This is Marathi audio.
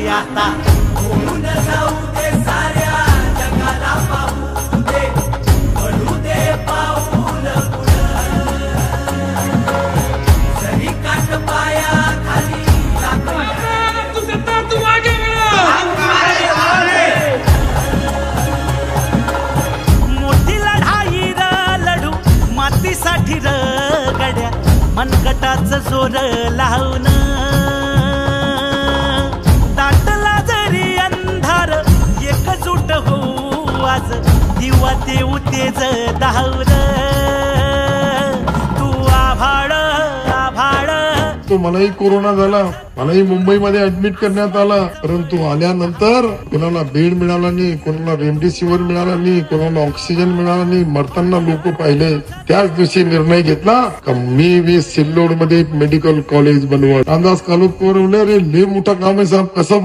आता होऊन जाऊ दे साऱ्या जगाला पाहू दे पडू दे पाऊल जरी काट पाया खाली मोठी लढाई लढू मातीसाठी र गड्या मनगटाचं जोर लावून दाटला जरी अंधार एकजूट होऊ आज दिवा देऊ तेज धावून तू आभाळ आभाळ. तो मलाही कोरोना झाला, मलाही मुंबईमध्ये ऍडमिट करण्यात आला, परंतु आल्यानंतर कोणाला बेड मिळाला नाही, कोणाला रेमडेसिवीर मिळाला नाही, कोणाला ऑक्सिजन मिळाला नाही. मरताना लोक पाहिले. त्याच दिवशी निर्णय घेतला का मी सिल्लोड मध्ये मेडिकल कॉलेज बनवत. अंदाज कालूत रे लय मोठा काम आहे साहेब. कसं